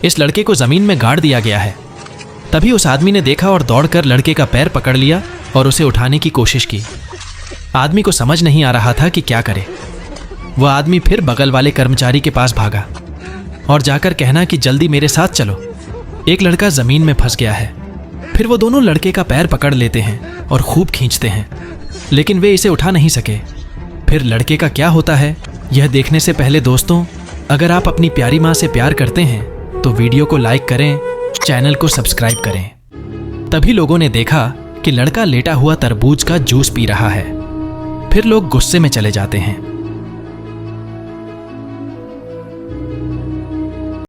इस लड़के को जमीन में गाड़ दिया गया है। तभी उस आदमी ने देखा और दौड़कर लड़के का पैर पकड़ लिया और उसे उठाने की कोशिश की। आदमी को समझ नहीं आ रहा था कि क्या करे। वह आदमी फिर बगल वाले कर्मचारी के पास भागा और जाकर कहना कि जल्दी मेरे साथ चलो, एक लड़का जमीन में फंस गया है। फिर वो दोनों लड़के का पैर पकड़ लेते हैं और खूब खींचते हैं, लेकिन वे इसे उठा नहीं सके। फिर लड़के का क्या होता है यह देखने से पहले दोस्तों, अगर आप अपनी प्यारी माँ से प्यार करते हैं तो वीडियो को लाइक करें, चैनल को सब्सक्राइब करें। तभी लोगों ने देखा कि लड़का लेटा हुआ तरबूज का जूस पी रहा है। फिर लोग गुस्से में चले जाते हैं।